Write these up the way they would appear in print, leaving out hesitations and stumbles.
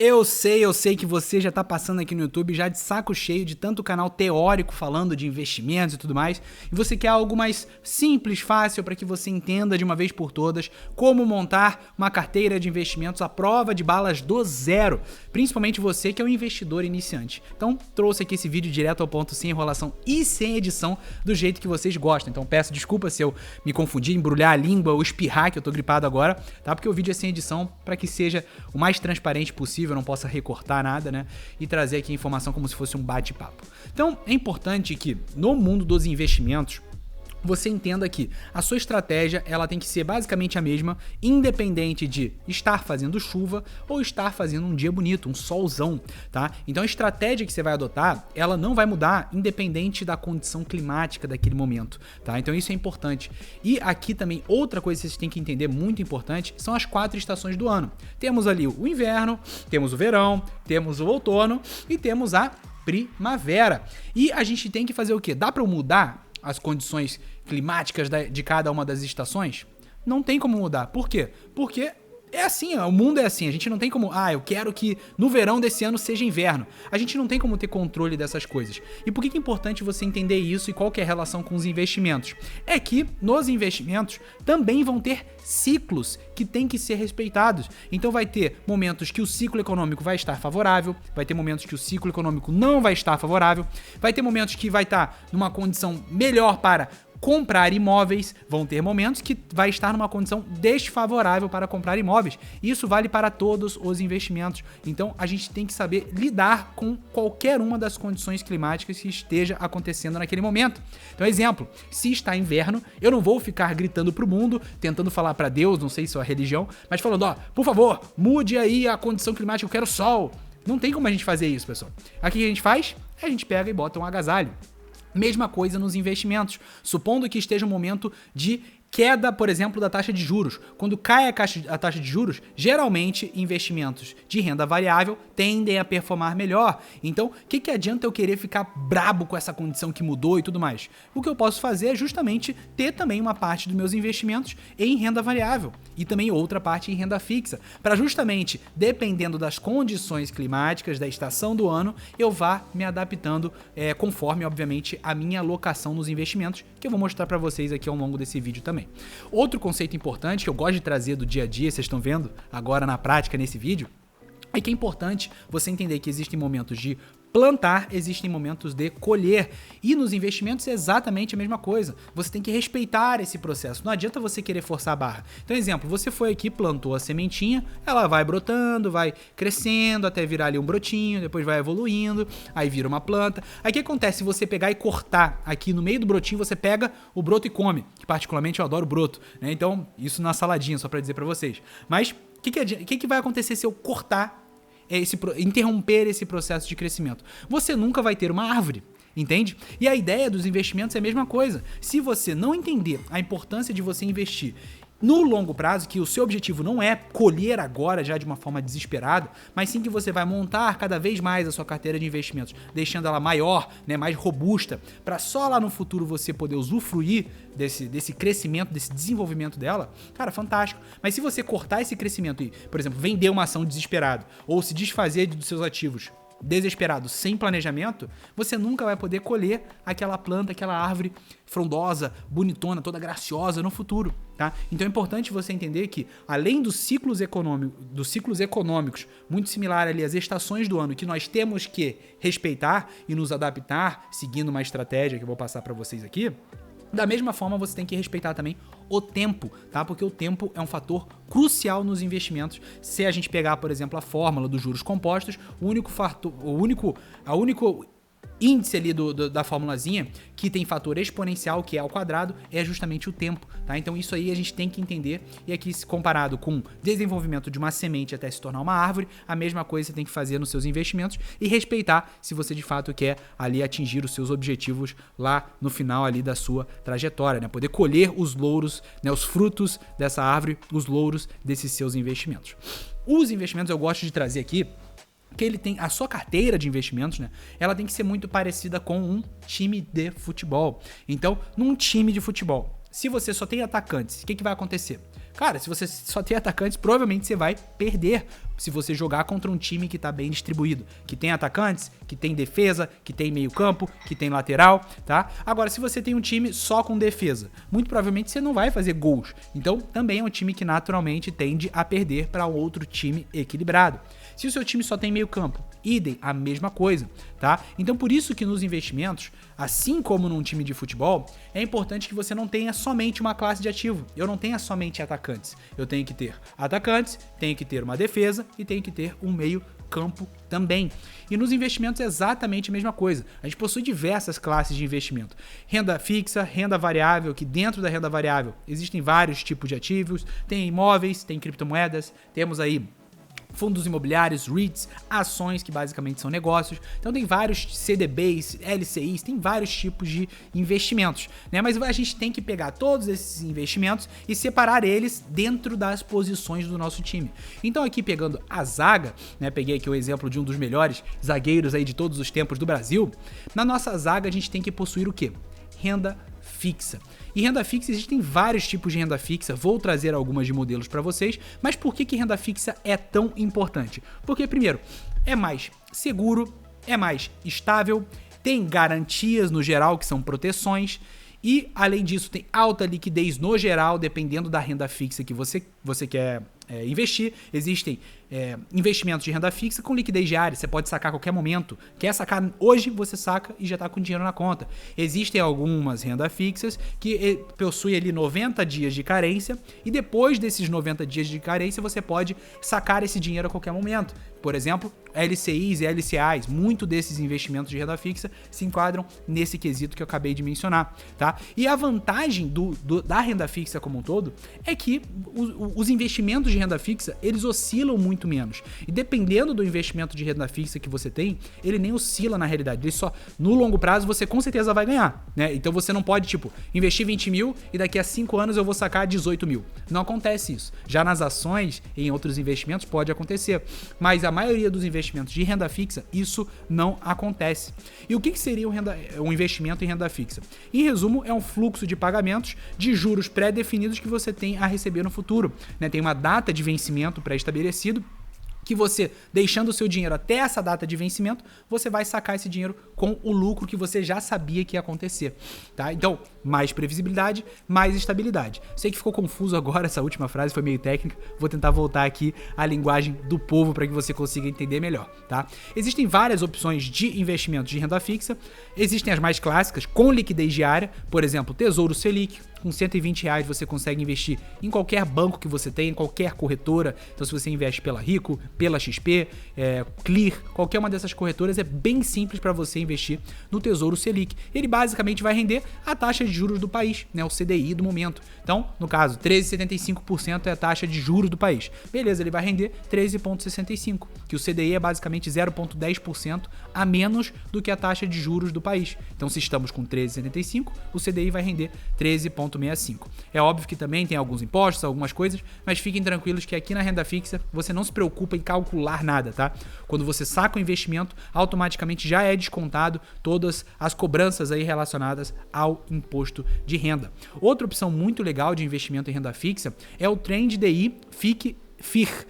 Eu sei que você já tá passando aqui no YouTube já de saco cheio de tanto canal teórico falando de investimentos e tudo mais, e você quer algo mais simples, fácil, para que você entenda de uma vez por todas como montar uma carteira de investimentos à prova de balas do zero, principalmente você que é um investidor iniciante. Então, trouxe aqui esse vídeo direto ao ponto, sem enrolação e sem edição, do jeito que vocês gostam. Então, peço desculpa se eu me confundir, embrulhar a língua ou espirrar, que eu tô gripado agora, tá? Porque o vídeo é sem edição, para que seja o mais transparente possível, eu não possa recortar nada, né? E trazer aqui a informação como se fosse um bate-papo. Então, é importante que no mundo dos investimentos você entenda que a sua estratégia ela tem que ser basicamente a mesma, independente de estar fazendo chuva ou estar fazendo um dia bonito, um solzão, tá? Então a estratégia que você vai adotar, ela não vai mudar independente da condição climática daquele momento, tá? Então isso é importante. E aqui também outra coisa que vocês têm que entender muito importante são as 4 estações do ano. Temos ali o inverno, temos o verão, temos o outono e temos a primavera. E a gente tem que fazer o quê? Dá para mudar as condições climáticas de cada uma das estações? Não tem como mudar. Por quê? Porque é assim, o mundo é assim, a gente não tem como, eu quero que no verão desse ano seja inverno. A gente não tem como ter controle dessas coisas. E por que é importante você entender isso e qual que é a relação com os investimentos? É que nos investimentos também vão ter ciclos que têm que ser respeitados. Então vai ter momentos que o ciclo econômico vai estar favorável, vai ter momentos que o ciclo econômico não vai estar favorável, vai ter momentos que vai estar numa condição melhor para comprar imóveis, vão ter momentos que vai estar numa condição desfavorável para comprar imóveis. Isso vale para todos os investimentos. Então a gente tem que saber lidar com qualquer uma das condições climáticas que esteja acontecendo naquele momento. Então, exemplo, se está inverno, eu não vou ficar gritando pro mundo, tentando falar para Deus, não sei se é a religião, mas falando, por favor, mude aí a condição climática, eu quero sol. Não tem como a gente fazer isso, pessoal. Aqui o que a gente faz? A gente pega e bota um agasalho. Mesma coisa nos investimentos. Supondo que esteja um momento de queda, por exemplo, da taxa de juros. Quando cai a taxa de juros, geralmente investimentos de renda variável tendem a performar melhor. Então, o que adianta eu querer ficar brabo com essa condição que mudou e tudo mais? O que eu posso fazer é justamente ter também uma parte dos meus investimentos em renda variável e também outra parte em renda fixa, para justamente, dependendo das condições climáticas, da estação do ano, eu vá me adaptando conforme, obviamente, a minha alocação nos investimentos, que eu vou mostrar para vocês aqui ao longo desse vídeo também. Outro conceito importante que eu gosto de trazer do dia a dia, vocês estão vendo agora na prática nesse vídeo, é que é importante você entender que existem momentos de plantar, existem momentos de colher. E nos investimentos é exatamente a mesma coisa. Você tem que respeitar esse processo. Não adianta você querer forçar a barra. Então, exemplo, você foi aqui, plantou a sementinha, ela vai brotando, vai crescendo até virar ali um brotinho, depois vai evoluindo, aí vira uma planta. Aí o que acontece se você pegar e cortar aqui no meio do brotinho, você pega o broto e come, que particularmente eu adoro broto, né? Então, isso na saladinha, só para dizer para vocês. Mas o que vai acontecer se eu cortar interromper esse processo de crescimento? Você nunca vai ter uma árvore, entende? E a ideia dos investimentos é a mesma coisa. Se você não entender a importância de você investir no longo prazo, que o seu objetivo não é colher agora já de uma forma desesperada, mas sim que você vai montar cada vez mais a sua carteira de investimentos, deixando ela maior, né, mais robusta, para só lá no futuro você poder usufruir desse crescimento, desse desenvolvimento dela, cara, fantástico. Mas se você cortar esse crescimento e, por exemplo, vender uma ação desesperado ou se desfazer dos seus ativos desesperado, sem planejamento, você nunca vai poder colher aquela planta, aquela árvore frondosa, bonitona, toda graciosa no futuro, tá? Então é importante você entender que, além dos ciclos econômicos, muito similar ali às estações do ano, que nós temos que respeitar e nos adaptar, seguindo uma estratégia que eu vou passar para vocês aqui, da mesma forma, você tem que respeitar também o tempo, tá? Porque o tempo é um fator crucial nos investimentos. Se a gente pegar, por exemplo, a fórmula dos juros compostos, o único índice ali da formulazinha que tem fator exponencial, que é ao quadrado, é justamente o tempo, tá? Então isso aí a gente tem que entender, e aqui comparado com o desenvolvimento de uma semente até se tornar uma árvore, a mesma coisa você tem que fazer nos seus investimentos e respeitar se você de fato quer ali atingir os seus objetivos lá no final ali da sua trajetória, né? Poder colher os louros, né? Os frutos dessa árvore, os louros desses seus investimentos. Os investimentos eu gosto de trazer aqui que ele tem a sua carteira de investimentos, né? Ela tem que ser muito parecida com um time de futebol. Então, num time de futebol, se você só tem atacantes, o que vai acontecer? Cara, se você só tem atacantes, provavelmente você vai perder. se você jogar contra um time que tá bem distribuído, que tem atacantes, que tem defesa, que tem meio campo, que tem lateral, tá? Agora, se você tem um time só com defesa, muito provavelmente você não vai fazer gols. Então, também é um time que naturalmente tende a perder para outro time equilibrado. Se o seu time só tem meio campo, idem, a mesma coisa, tá? Então, por isso que nos investimentos, assim como num time de futebol, é importante que você não tenha somente uma classe de ativo. Eu não tenha somente atacantes. Eu tenho que ter atacantes, tenho que ter uma defesa e tenho que ter um meio campo também. E nos investimentos é exatamente a mesma coisa. A gente possui diversas classes de investimento. Renda fixa, renda variável, que dentro da renda variável existem vários tipos de ativos. Tem imóveis, tem criptomoedas, temos aí fundos imobiliários, REITs, ações, que basicamente são negócios. Então tem vários CDBs, LCIs, tem vários tipos de investimentos, né? Mas a gente tem que pegar todos esses investimentos e separar eles dentro das posições do nosso time. Então aqui pegando a zaga, né? Peguei aqui o exemplo de um dos melhores zagueiros aí de todos os tempos do Brasil. Na nossa zaga a gente tem que possuir o quê? Renda fixa. E renda fixa, existem vários tipos de renda fixa, vou trazer algumas de modelos para vocês, mas por que renda fixa é tão importante? Porque, primeiro, é mais seguro, é mais estável, tem garantias no geral, que são proteções, e, além disso, tem alta liquidez no geral, dependendo da renda fixa que você quer investir. Existem investimentos de renda fixa com liquidez diária, você pode sacar a qualquer momento. Quer sacar hoje, você saca e já está com dinheiro na conta. Existem algumas rendas fixas que possuem ali 90 dias de carência e depois desses 90 dias de carência você pode sacar esse dinheiro a qualquer momento. Por exemplo, LCIs e LCAs, muito desses investimentos de renda fixa se enquadram nesse quesito que eu acabei de mencionar, tá? E a vantagem da renda fixa como um todo é que os investimentos de renda fixa, eles oscilam muito menos. E dependendo do investimento de renda fixa que você tem, ele nem oscila na realidade. Ele só, no longo prazo, você com certeza vai ganhar, né? Então você não pode, tipo, investir 20 mil e daqui a 5 anos eu vou sacar 18 mil. Não acontece isso. Já nas ações e em outros investimentos pode acontecer. Mas a maioria dos investimentos de renda fixa, isso não acontece. E o que seria um investimento em renda fixa? Em resumo, é um fluxo de pagamentos de juros pré-definidos que você tem a receber no futuro, né? Tem uma data de vencimento pré-estabelecido, que você, deixando o seu dinheiro até essa data de vencimento, você vai sacar esse dinheiro com o lucro que você já sabia que ia acontecer, tá? Então, mais previsibilidade, mais estabilidade. Sei que ficou confuso agora, essa última frase foi meio técnica, vou tentar voltar aqui à linguagem do povo para que você consiga entender melhor, tá? Existem várias opções de investimento de renda fixa, existem as mais clássicas, com liquidez diária, por exemplo, Tesouro Selic. Com R$120 você consegue investir em qualquer banco que você tem, em qualquer corretora. Então, se você investe pela Rico, pela XP, Clear, qualquer uma dessas corretoras, é bem simples para você investir no Tesouro Selic. Ele basicamente vai render a taxa de juros do país, né, o CDI do momento. Então, no caso, 13,75% é a taxa de juros do país. Beleza, ele vai render 13,65%, que o CDI é basicamente 0,10% a menos do que a taxa de juros do país. Então, se estamos com 13,75%, o CDI vai render 13,65%. É óbvio que também tem alguns impostos, algumas coisas, mas fiquem tranquilos que aqui na renda fixa você não se preocupa em calcular nada, tá? Quando você saca o investimento, automaticamente já é descontado todas as cobranças aí relacionadas ao imposto de renda. Outra opção muito legal de investimento em renda fixa é o Trend DI FIR,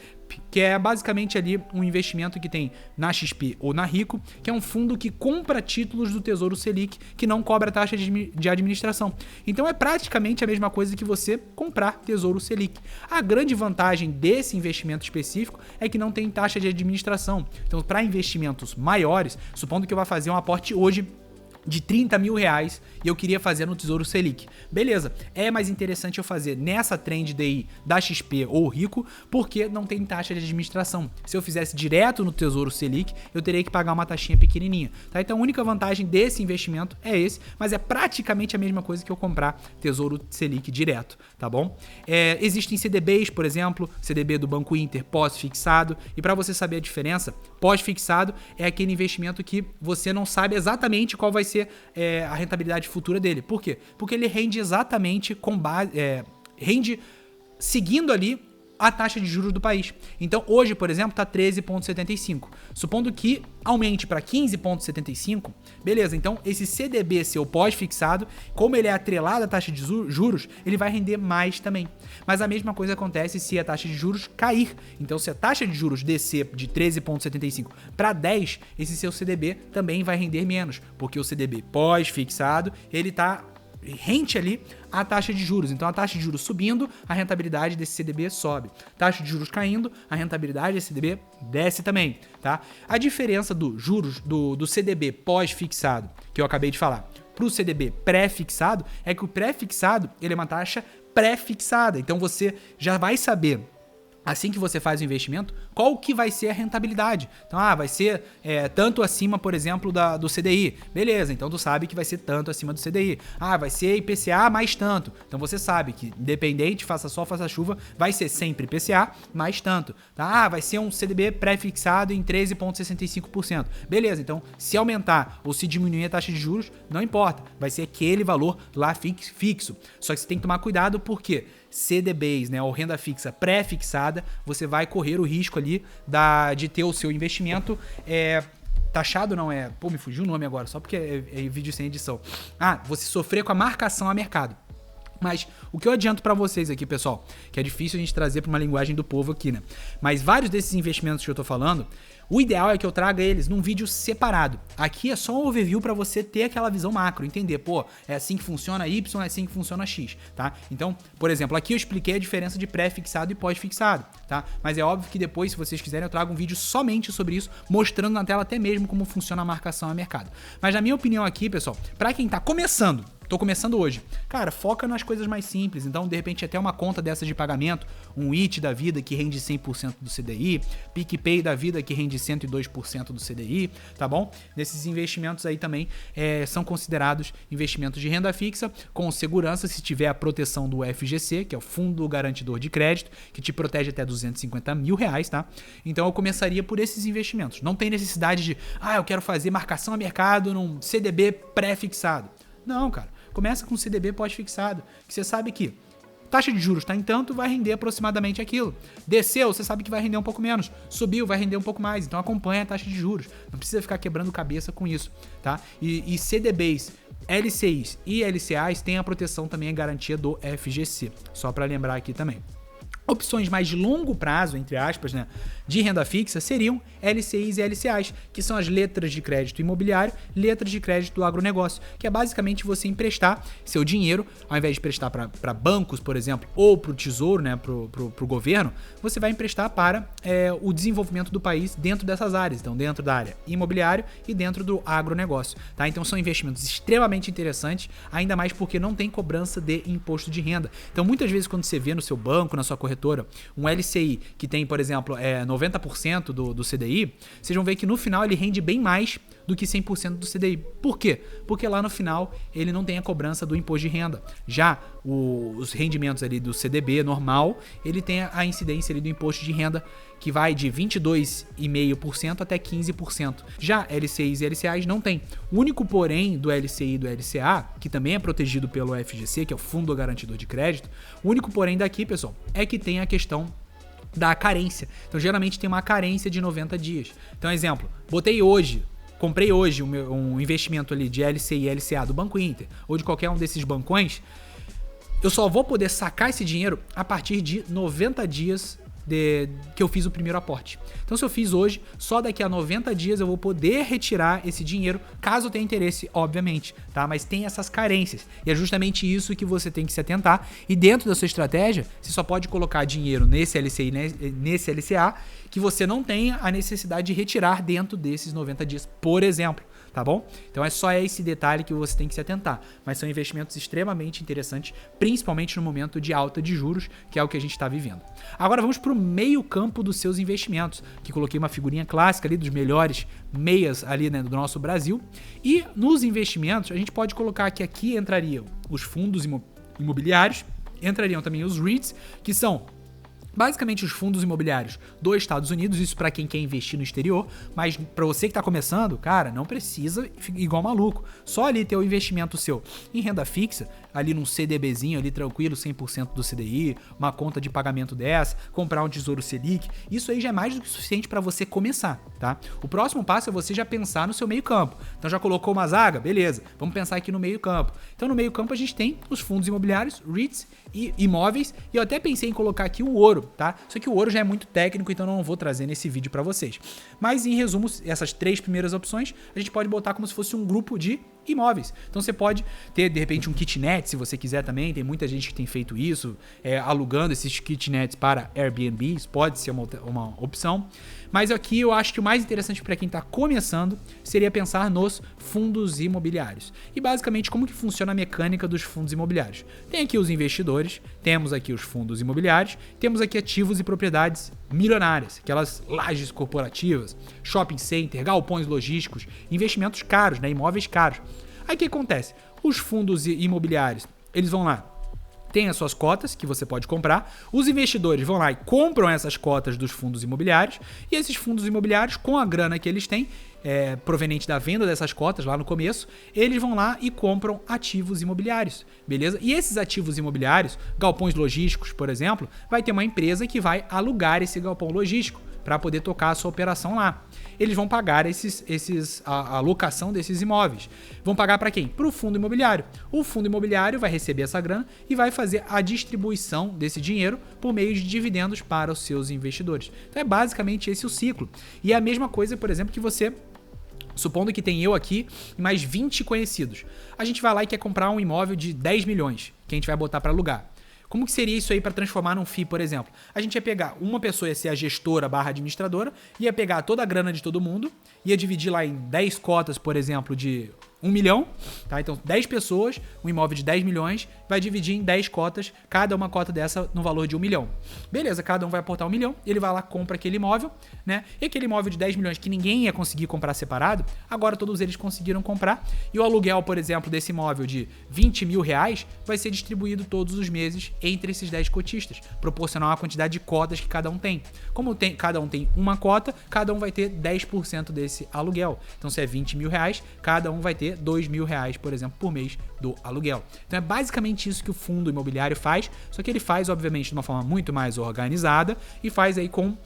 que é basicamente ali um investimento que tem na XP ou na Rico, que é um fundo que compra títulos do Tesouro Selic, que não cobra taxa de administração. Então é praticamente a mesma coisa que você comprar Tesouro Selic. A grande vantagem desse investimento específico é que não tem taxa de administração. Então, para investimentos maiores, supondo que eu vá fazer um aporte hoje de 30 mil reais e eu queria fazer no Tesouro Selic. Beleza, é mais interessante eu fazer nessa Trend DI da XP ou Rico, porque não tem taxa de administração. Se eu fizesse direto no Tesouro Selic, eu teria que pagar uma taxinha pequenininha, tá? Então a única vantagem desse investimento é esse, mas é praticamente a mesma coisa que eu comprar Tesouro Selic direto, tá bom? Existem CDBs, por exemplo, CDB do Banco Inter pós-fixado, e para você saber a diferença, pós-fixado é aquele investimento que você não sabe exatamente qual vai ser a rentabilidade futura dele. Por quê? Porque ele rende exatamente rende seguindo ali a taxa de juros do país. Então, hoje, por exemplo, está 13,75. Supondo que aumente para 15,75, beleza, então esse CDB seu pós-fixado, como ele é atrelado à taxa de juros, ele vai render mais também. Mas a mesma coisa acontece se a taxa de juros cair. Então, se a taxa de juros descer de 13,75 para 10, esse seu CDB também vai render menos, porque o CDB pós-fixado, ele está rente ali a taxa de juros. Então, a taxa de juros subindo, a rentabilidade desse CDB sobe. Taxa de juros caindo, a rentabilidade desse CDB desce também, tá? A diferença do juros do CDB pós-fixado, que eu acabei de falar, para o CDB pré-fixado, é que o pré-fixado, ele é uma taxa pré-fixada. Então, você já vai saber, assim que você faz o investimento, qual que vai ser a rentabilidade. Então, vai ser tanto acima, por exemplo, do CDI. Beleza, então tu sabe que vai ser tanto acima do CDI. Vai ser IPCA mais tanto. Então você sabe que, independente, faça sol, faça chuva, vai ser sempre IPCA mais tanto. Tá? Vai ser um CDB pré-fixado em 13,65%. Beleza, então se aumentar ou se diminuir a taxa de juros, não importa. Vai ser aquele valor lá fixo. Só que você tem que tomar cuidado porque CDBs, né, ou renda fixa pré-fixada, você vai correr o risco ali de ter o seu investimento taxado, não é? Pô, me fugiu o nome agora, só porque é vídeo sem edição. Você sofrer com a marcação a mercado. Mas o que eu adianto pra vocês aqui, pessoal, que é difícil a gente trazer pra uma linguagem do povo aqui, né? Mas vários desses investimentos que eu tô falando, o ideal é que eu traga eles num vídeo separado. Aqui é só um overview pra você ter aquela visão macro, entender, pô, é assim que funciona Y, é assim que funciona X, tá? Então, por exemplo, aqui eu expliquei a diferença de pré-fixado e pós-fixado, tá? Mas é óbvio que depois, se vocês quiserem, eu trago um vídeo somente sobre isso, mostrando na tela até mesmo como funciona a marcação a mercado. Mas na minha opinião aqui, pessoal, pra quem tá começando, tô começando hoje. Cara, foca nas coisas mais simples. Então, de repente, até uma conta dessas de pagamento, um IT da vida que rende 100% do CDI, PicPay da vida que rende 102% do CDI, tá bom? Nesses investimentos aí também são considerados investimentos de renda fixa, com segurança se tiver a proteção do FGC, que é o Fundo Garantidor de Crédito, que te protege até R$250 mil, tá? Então, eu começaria por esses investimentos. Não tem necessidade de, eu quero fazer marcação a mercado num CDB pré-fixado. Não, cara. Começa com CDB pós-fixado, que você sabe que taxa de juros está em tanto, vai render aproximadamente aquilo. Desceu, você sabe que vai render um pouco menos. Subiu, vai render um pouco mais. Então acompanha a taxa de juros. Não precisa ficar quebrando cabeça com isso, tá? E CDBs, LCIs e LCAs têm a proteção também, a garantia do FGC. Só para lembrar aqui também. Opções mais de longo prazo, entre aspas, né, de renda fixa seriam LCIs e LCAs, que são as letras de crédito imobiliário, letras de crédito do agronegócio, que é basicamente você emprestar seu dinheiro, ao invés de prestar para bancos, por exemplo, ou para o tesouro, né, para o governo, você vai emprestar para o desenvolvimento do país dentro dessas áreas, então dentro da área imobiliário e dentro do agronegócio, tá? Então são investimentos extremamente interessantes, ainda mais porque não tem cobrança de imposto de renda. Então muitas vezes quando você vê no seu banco, na sua corretora, um LCI que tem, por exemplo, 90% do CDI, vocês vão ver que no final ele rende bem mais do que 100% do CDI. Por quê? Porque lá no final ele não tem a cobrança do imposto de renda. Já os rendimentos ali do CDB normal, ele tem a incidência ali do imposto de renda que vai de 22,5% até 15%. Já LCIs e LCAs não tem. O único porém do LCI e do LCA, que também é protegido pelo FGC, que é o Fundo Garantidor de Crédito, o único porém daqui, pessoal, é que tem a questão da carência. Então geralmente tem uma carência de 90 dias. Então exemplo, comprei hoje um investimento ali de LCI e LCA do Banco Inter ou de qualquer um desses bancões, eu só vou poder sacar esse dinheiro a partir de 90 dias que eu fiz o primeiro aporte. Então se eu fiz hoje, só daqui a 90 dias eu vou poder retirar esse dinheiro, caso eu tenha interesse, obviamente, tá? Mas tem essas carências, e é justamente isso que você tem que se atentar, e dentro da sua estratégia, você só pode colocar dinheiro nesse LCI, nesse LCA, que você não tenha a necessidade de retirar dentro desses 90 dias, por exemplo. Tá bom? Então é só esse detalhe que você tem que se atentar. Mas são investimentos extremamente interessantes, principalmente no momento de alta de juros, que é o que a gente está vivendo. Agora vamos para o meio campo dos seus investimentos, que coloquei uma figurinha clássica ali dos melhores meias ali, né, do nosso Brasil. E nos investimentos a gente pode colocar que aqui entrariam os fundos imobiliários, entrariam também os REITs, que são Basicamente os fundos imobiliários dos Estados Unidos, isso para quem quer investir no exterior, mas para você que está começando, cara, não precisa igual maluco. Só ali ter o investimento seu em renda fixa, ali num CDBzinho ali tranquilo, 100% do CDI, uma conta de pagamento dessa, comprar um Tesouro Selic, isso aí já é mais do que suficiente para você começar, tá? O próximo passo é você já pensar no seu meio campo. Então já colocou uma zaga? Beleza, vamos pensar aqui no meio campo. Então no meio campo a gente tem os fundos imobiliários, REITs e imóveis, e eu até pensei em colocar aqui o ouro, tá? Só que o ouro já é muito técnico, então não vou trazer nesse vídeo para vocês. Mas em resumo, essas 3 primeiras opções, a gente pode botar como se fosse um grupo de imóveis. Então você pode ter, de repente, um kitnet, se você quiser também, tem muita gente que tem feito isso, alugando esses kitnets para Airbnb, pode ser uma opção. Mas aqui eu acho que o mais interessante para quem está começando seria pensar nos fundos imobiliários. E basicamente como que funciona a mecânica dos fundos imobiliários. Tem aqui os investidores, temos aqui os fundos imobiliários, temos aqui ativos e propriedades milionárias, aquelas lajes corporativas, shopping center, galpões logísticos, investimentos caros, né, imóveis caros. Aí o que acontece? Os fundos imobiliários, eles vão lá, tem as suas cotas que você pode comprar, os investidores vão lá e compram essas cotas dos fundos imobiliários, e esses fundos imobiliários, com a grana que eles têm, proveniente da venda dessas cotas lá no começo, eles vão lá e compram ativos imobiliários, beleza? E esses ativos imobiliários, galpões logísticos, por exemplo, vai ter uma empresa que vai alugar esse galpão logístico para poder tocar a sua operação lá. Eles vão pagar a locação desses imóveis. Vão pagar para quem? Para o fundo imobiliário. O fundo imobiliário vai receber essa grana e vai fazer a distribuição desse dinheiro por meio de dividendos para os seus investidores. Então é basicamente esse o ciclo. E é a mesma coisa, por exemplo, que você... Supondo que tem eu aqui e mais 20 conhecidos. A gente vai lá e quer comprar um imóvel de 10 milhões que a gente vai botar para alugar. Como que seria isso aí para transformar num FII, por exemplo? A gente ia pegar, uma pessoa ia ser a gestora / administradora, ia pegar toda a grana de todo mundo, ia dividir lá em 10 cotas, por exemplo, de 1 milhão, tá? Então 10 pessoas, um imóvel de 10 milhões, vai dividir em 10 cotas, cada uma cota dessa no valor de 1 milhão. Beleza, cada um vai aportar 1 milhão, ele vai lá, compra aquele imóvel, né? E aquele imóvel de 10 milhões que ninguém ia conseguir comprar separado, agora todos eles conseguiram comprar, e o aluguel, por exemplo, desse imóvel de 20 mil reais vai ser distribuído todos os meses entre esses 10 cotistas, proporcional à quantidade de cotas que cada um tem. Como cada um tem uma cota, cada um vai ter 10% desse aluguel. Então se é 20 mil reais, cada um vai ter 2 mil reais, por exemplo, por mês do aluguel. Então é basicamente isso que o fundo imobiliário faz, só que ele faz, obviamente, de uma forma muito mais organizada e faz aí com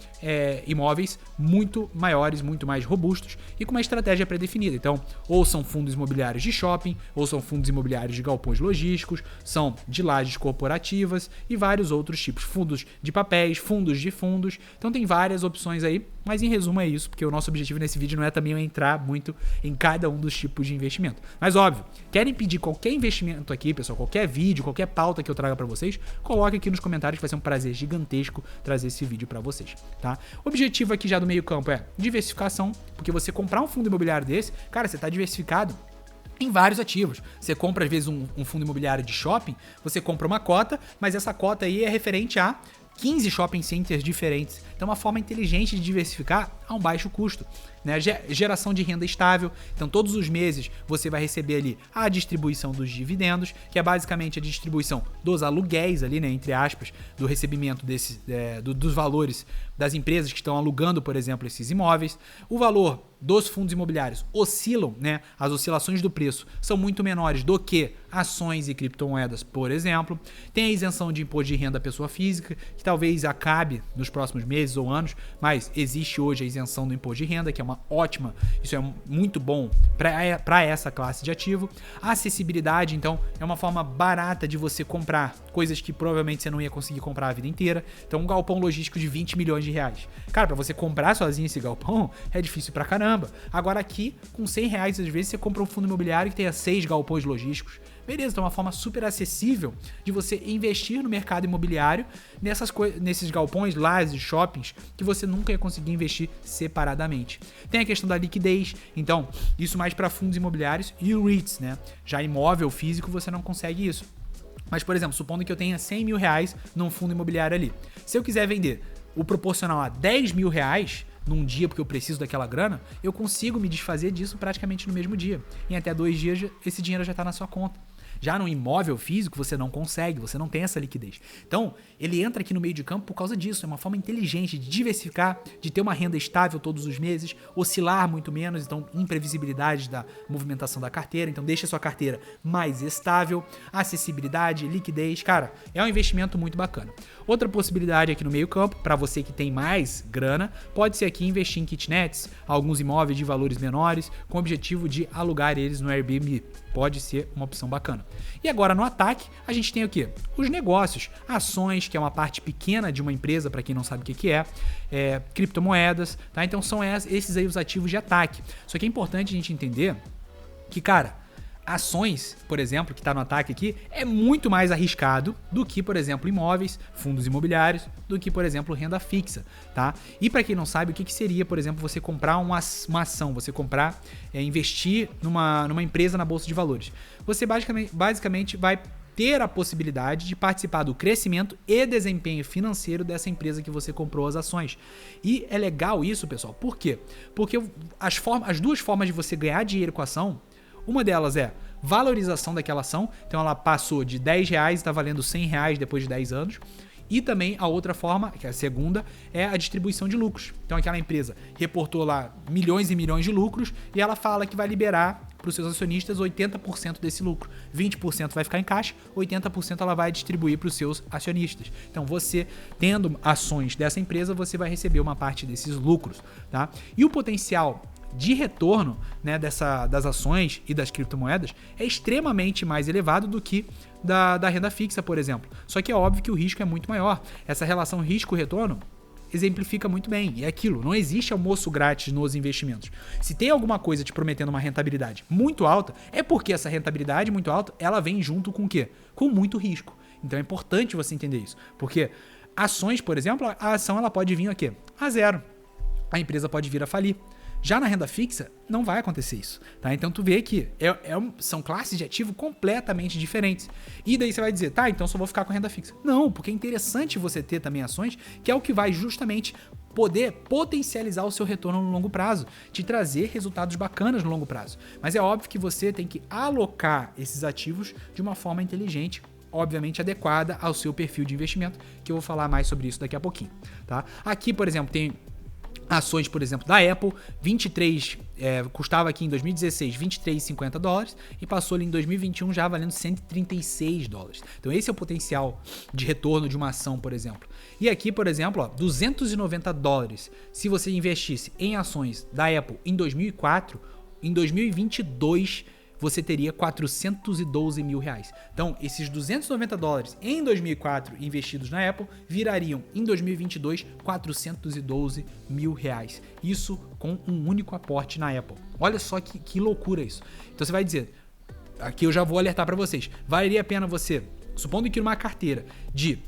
imóveis muito maiores, muito mais robustos e com uma estratégia pré-definida. Então, ou são fundos imobiliários de shopping, ou são fundos imobiliários de galpões logísticos, são de lajes corporativas e vários outros tipos, fundos de papéis, fundos de fundos. Então tem várias opções aí, mas em resumo é isso, porque o nosso objetivo nesse vídeo não é também eu entrar muito em cada um dos tipos de investimento. Mas óbvio, querem pedir qualquer investimento aqui, pessoal, qualquer vídeo, qualquer pauta que eu traga pra vocês, coloque aqui nos comentários que vai ser um prazer gigantesco trazer esse vídeo pra vocês, tá? O objetivo aqui já do meio campo é diversificação, porque você comprar um fundo imobiliário desse, cara, você tá diversificado em vários ativos. Você compra às vezes um fundo imobiliário de shopping, você compra uma cota, mas essa cota aí é referente a 15 shopping centers diferentes. Então, uma forma inteligente de diversificar a um baixo custo, né? Geração de renda estável. Então, todos os meses você vai receber ali a distribuição dos dividendos, que é basicamente a distribuição dos aluguéis ali, né, entre aspas, do recebimento dos valores das empresas que estão alugando, por exemplo, esses imóveis. O valor dos fundos imobiliários oscilam, né? As oscilações do preço são muito menores do que ações e criptomoedas, por exemplo. Tem a isenção de imposto de renda à pessoa física, que talvez acabe nos próximos meses ou anos, mas existe hoje a isenção do imposto de renda, que é uma ótima, isso é muito bom para essa classe de ativo. A acessibilidade, então, é uma forma barata de você comprar coisas que provavelmente você não ia conseguir comprar a vida inteira. Então, um galpão logístico de 20 milhões de reais. Cara, para você comprar sozinho esse galpão, é difícil pra caramba. Agora aqui, com 100 reais, às vezes, você compra um fundo imobiliário que tenha 6 galpões logísticos. Beleza, então é uma forma super acessível de você investir no mercado imobiliário nesses galpões, lajes, shoppings, que você nunca ia conseguir investir separadamente. Tem a questão da liquidez, então isso mais para fundos imobiliários e o REITs, né? Já imóvel físico você não consegue isso. Mas, por exemplo, supondo que eu tenha 100 mil reais num fundo imobiliário ali. Se eu quiser vender o proporcional a 10 mil reais num dia, porque eu preciso daquela grana, eu consigo me desfazer disso praticamente no mesmo dia. Em até 2 dias, esse dinheiro já está na sua conta. Já no imóvel físico, você não consegue, você não tem essa liquidez. Então, ele entra aqui no meio de campo por causa disso. É uma forma inteligente de diversificar, de ter uma renda estável todos os meses, oscilar muito menos, então imprevisibilidade da movimentação da carteira. Então, deixa a sua carteira mais estável, acessibilidade, liquidez. Cara, é um investimento muito bacana. Outra possibilidade aqui no meio campo, para você que tem mais grana, pode ser aqui investir em kitnets, alguns imóveis de valores menores, com o objetivo de alugar eles no Airbnb. Pode ser uma opção bacana. E agora no ataque, a gente tem o quê? Os negócios, ações, que é uma parte pequena de uma empresa, para quem não sabe o que é, criptomoedas, tá? Então são esses aí os ativos de ataque. Só que é importante a gente entender que, cara, ações, por exemplo, que está no ataque aqui, é muito mais arriscado do que, por exemplo, imóveis, fundos imobiliários, do que, por exemplo, renda fixa, tá? E para quem não sabe, o que seria, por exemplo, você comprar uma ação, você comprar, investir numa empresa na Bolsa de Valores. Você basicamente vai ter a possibilidade de participar do crescimento e desempenho financeiro dessa empresa que você comprou as ações. E é legal isso, pessoal. Por quê? Porque as duas formas de você ganhar dinheiro com a ação, uma delas é valorização daquela ação, então ela passou de R$10 e está valendo R$100 depois de 10 anos. E também a outra forma, que é a segunda, é a distribuição de lucros. Então aquela empresa reportou lá milhões e milhões de lucros e ela fala que vai liberar para os seus acionistas 80% desse lucro. 20% vai ficar em caixa, 80% ela vai distribuir para os seus acionistas. Então você, tendo ações dessa empresa, você vai receber uma parte desses lucros, tá? E o potencial de retorno, né, das ações e das criptomoedas é extremamente mais elevado do que da renda fixa, por exemplo. Só que é óbvio que o risco é muito maior. Essa relação risco-retorno exemplifica muito bem. E é aquilo, não existe almoço grátis nos investimentos. Se tem alguma coisa te prometendo uma rentabilidade muito alta, é porque essa rentabilidade muito alta, ela vem junto com o quê? Com muito risco. Então é importante você entender isso. Porque ações, por exemplo, a ação ela pode vir a quê? A zero. A empresa pode vir a falir. Já na renda fixa, não vai acontecer isso, tá? Então tu vê que são classes de ativo completamente diferentes. E daí você vai dizer, tá, então só vou ficar com a renda fixa. Não, porque é interessante você ter também ações, que é o que vai justamente poder potencializar o seu retorno no longo prazo, te trazer resultados bacanas no longo prazo. Mas é óbvio que você tem que alocar esses ativos de uma forma inteligente, obviamente adequada ao seu perfil de investimento, que eu vou falar mais sobre isso daqui a pouquinho, tá? Aqui, por exemplo, tem ações, por exemplo, da Apple, custava aqui em 2016 $23,50 e passou ali em 2021 já valendo $136. Então esse é o potencial de retorno de uma ação, por exemplo. E aqui, por exemplo, ó, $290. Se você investisse em ações da Apple em 2004, em 2022 você teria $412 mil. Então, esses $290 em 2004 investidos na Apple virariam em 2022 $412 mil. Isso com um único aporte na Apple. Olha só que loucura isso. Então você vai dizer, aqui eu já vou alertar para vocês, valeria a pena você, supondo que numa carteira de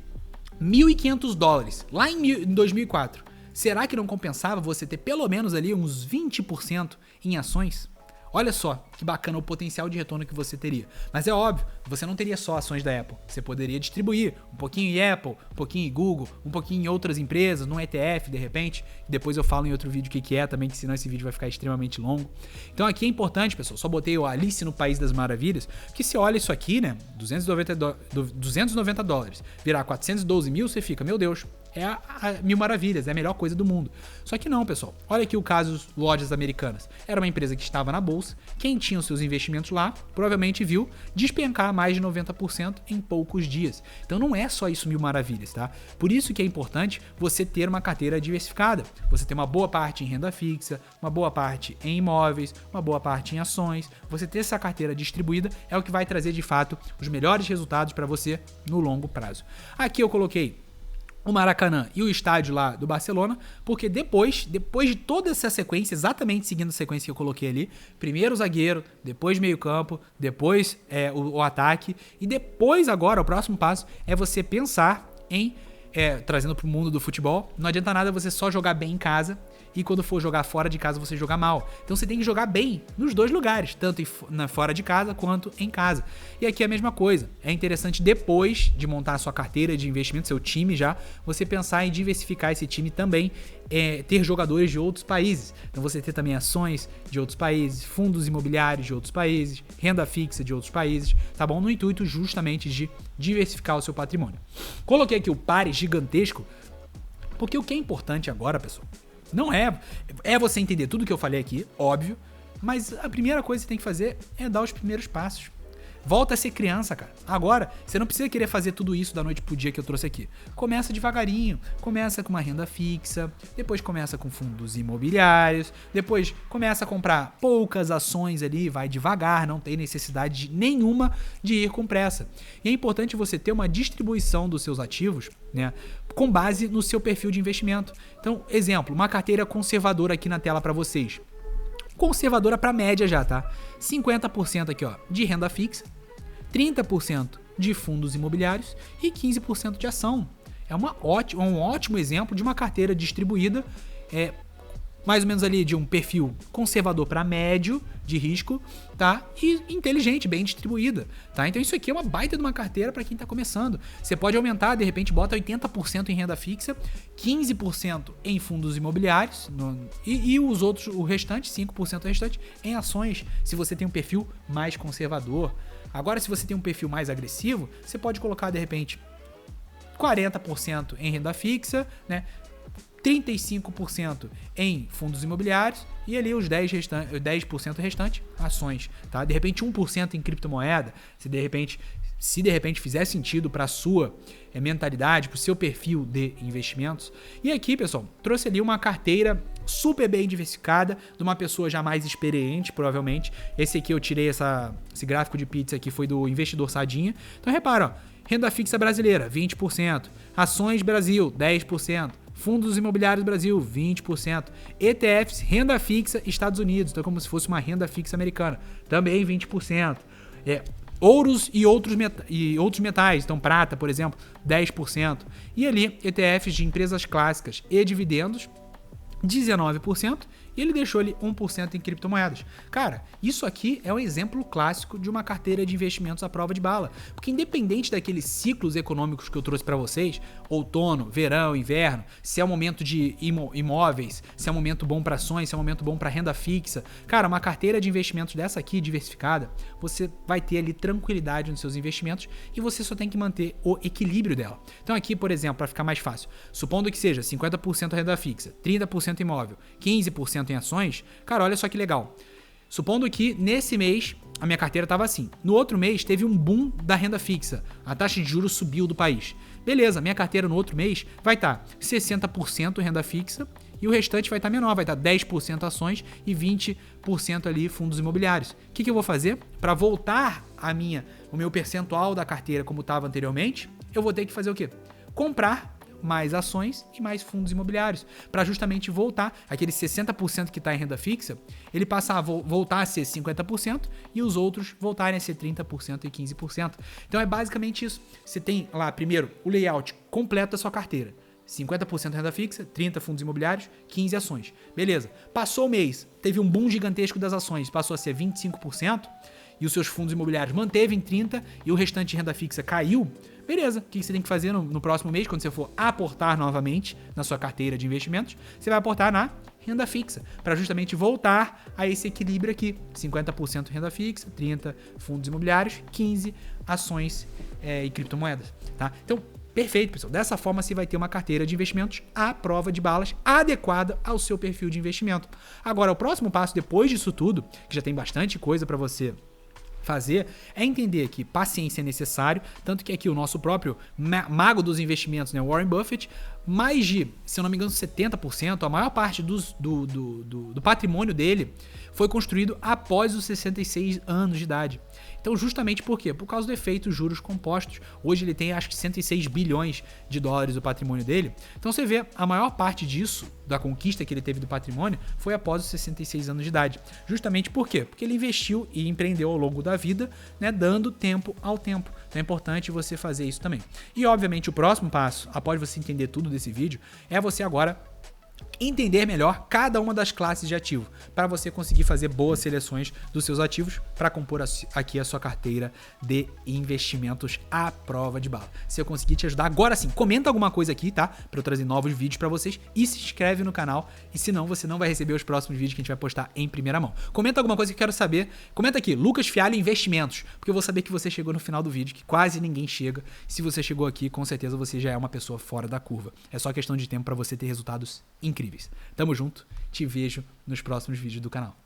$1.500 lá em 2004, será que não compensava você ter pelo menos ali uns 20% em ações? Olha só que bacana o potencial de retorno que você teria. Mas é óbvio, você não teria só ações da Apple. Você poderia distribuir um pouquinho em Apple, um pouquinho em Google, um pouquinho em outras empresas, num ETF de repente. Depois eu falo em outro vídeo o que é também, que senão esse vídeo vai ficar extremamente longo. Então aqui é importante, pessoal, só botei o Alice no País das Maravilhas, que se olha isso aqui, né, $290 virar 412 mil, você fica, meu Deus, é a Mil Maravilhas, é a melhor coisa do mundo. Só que não, pessoal. Olha aqui o caso Lojas Americanas. Era uma empresa que estava na bolsa, quem tinha os seus investimentos lá, provavelmente viu despencar mais de 90% em poucos dias. Então não é só isso Mil Maravilhas, tá? Por isso que é importante você ter uma carteira diversificada. Você ter uma boa parte em renda fixa, uma boa parte em imóveis, uma boa parte em ações. Você ter essa carteira distribuída é o que vai trazer, de fato, os melhores resultados para você no longo prazo. Aqui eu coloquei o Maracanã e o estádio lá do Barcelona, porque depois de toda essa sequência, exatamente seguindo a sequência que eu coloquei ali, primeiro o zagueiro, depois meio campo, depois o ataque, e depois agora, o próximo passo é você pensar em, trazendo para o mundo do futebol, não adianta nada você só jogar bem em casa e quando for jogar fora de casa você jogar mal. Então você tem que jogar bem nos dois lugares, tanto fora de casa quanto em casa. E aqui é a mesma coisa. É interessante depois de montar a sua carteira de investimento, seu time já, você pensar em diversificar esse time também, ter jogadores de outros países. Então você ter também ações de outros países, fundos imobiliários de outros países, renda fixa de outros países, tá bom? No intuito justamente de diversificar o seu patrimônio. Coloquei aqui o pare gigantesco, porque o que é importante agora, pessoal, não é você entender tudo que eu falei aqui, óbvio, mas a primeira coisa que você tem que fazer é dar os primeiros passos. Volta a ser criança, cara. Agora, você não precisa querer fazer tudo isso da noite pro dia que eu trouxe aqui. Começa devagarinho. Começa com uma renda fixa, depois começa com fundos imobiliários, depois começa a comprar poucas ações ali, vai devagar, não tem necessidade nenhuma de ir com pressa. E é importante você ter uma distribuição dos seus ativos, né, com base no seu perfil de investimento. Então, exemplo, uma carteira conservadora aqui na tela para vocês. Conservadora para média já, tá? 50% aqui, ó, de renda fixa, 30% de fundos imobiliários e 15% de ação. É um ótimo exemplo de uma carteira distribuída, mais ou menos ali de um perfil conservador para médio de risco, tá? E inteligente, bem distribuída, tá? Então isso aqui é uma baita de uma carteira para quem tá começando. Você pode aumentar, de repente bota 80% em renda fixa, 15% em fundos imobiliários e os outros, o restante, 5% restante, em ações, se você tem um perfil mais conservador. Agora, se você tem um perfil mais agressivo, você pode colocar, de repente, 40% em renda fixa, né? 35% em fundos imobiliários e ali os 10% restante, ações, tá? De repente 1% em criptomoeda, se de repente fizer sentido para a sua mentalidade, para o seu perfil de investimentos. E aqui, pessoal, trouxe ali uma carteira super bem diversificada de uma pessoa já mais experiente, provavelmente. Esse aqui eu tirei esse gráfico de pizza aqui foi do Investidor Sardinha. Então repara, ó, renda fixa brasileira, 20%, ações Brasil, 10%, fundos imobiliários Brasil, 20%. ETFs, renda fixa Estados Unidos, então é como se fosse uma renda fixa americana, também 20%. Ouros e outros metais, então prata, por exemplo, 10%. E ali, ETFs de empresas clássicas e dividendos, 19%, e ele deixou ali 1% em criptomoedas. Cara, isso aqui é um exemplo clássico de uma carteira de investimentos à prova de bala. Porque independente daqueles ciclos econômicos que eu trouxe para vocês, outono, verão, inverno, se é um momento de imóveis, se é um momento bom para ações, se é um momento bom para renda fixa, cara, uma carteira de investimentos dessa aqui, diversificada, você vai ter ali tranquilidade nos seus investimentos e você só tem que manter o equilíbrio dela. Então aqui, por exemplo, para ficar mais fácil, supondo que seja 50% renda fixa, 30% imóvel, 15% em ações, cara, olha só que legal. Supondo que nesse mês a minha carteira estava assim. No outro mês teve um boom da renda fixa. A taxa de juros subiu do país. Beleza, minha carteira no outro mês vai estar 60% renda fixa e o restante vai estar menor, vai estar 10% ações e 20% ali fundos imobiliários. O que eu vou fazer? Para voltar o meu percentual da carteira como estava anteriormente, eu vou ter que fazer o quê? Comprar mais ações e mais fundos imobiliários, para justamente voltar, aquele 60% que está em renda fixa, ele passar a voltar a ser 50% e os outros voltarem a ser 30% e 15%. Então é basicamente isso. Você tem lá, primeiro, o layout completo da sua carteira. 50% renda fixa, 30% fundos imobiliários, 15% ações. Beleza. Passou o mês, teve um boom gigantesco das ações, passou a ser 25%, e os seus fundos imobiliários manteve em 30% e o restante de renda fixa caiu. Beleza, o que você tem que fazer no próximo mês, quando você for aportar novamente na sua carteira de investimentos? Você vai aportar na renda fixa, para justamente voltar a esse equilíbrio aqui. 50% renda fixa, 30% fundos imobiliários, 15% ações e criptomoedas. Tá? Então, perfeito, pessoal. Dessa forma, você vai ter uma carteira de investimentos à prova de balas, adequada ao seu perfil de investimento. Agora, o próximo passo, depois disso tudo, que já tem bastante coisa para você fazer, é entender que paciência é necessário, tanto que aqui o nosso próprio mago dos investimentos, né, Warren Buffett, mais de, se eu não me engano, 70%, a maior parte do patrimônio dele foi construído após os 66 anos de idade. Então, justamente por quê? Por causa do efeito juros compostos. Hoje ele tem, acho que 106 bilhões de dólares o patrimônio dele. Então, você vê, a maior parte disso, da conquista que ele teve do patrimônio, foi após os 66 anos de idade. Justamente por quê? Porque ele investiu e empreendeu ao longo da vida, né, dando tempo ao tempo. Então, é importante você fazer isso também. E, obviamente, o próximo passo, após você entender tudo desse vídeo, é você agora entender melhor cada uma das classes de ativo, para você conseguir fazer boas seleções dos seus ativos para compor aqui a sua carteira de investimentos à prova de bala. Se eu conseguir te ajudar, agora sim, comenta alguma coisa aqui, tá? Para eu trazer novos vídeos para vocês e se inscreve no canal, e senão você não vai receber os próximos vídeos que a gente vai postar em primeira mão. Comenta alguma coisa que eu quero saber, comenta aqui, Lucas Fialho Investimentos, porque eu vou saber que você chegou no final do vídeo, que quase ninguém chega. Se você chegou aqui, com certeza você já é uma pessoa fora da curva. É só questão de tempo para você ter resultados incríveis. Tamo junto, te vejo nos próximos vídeos do canal.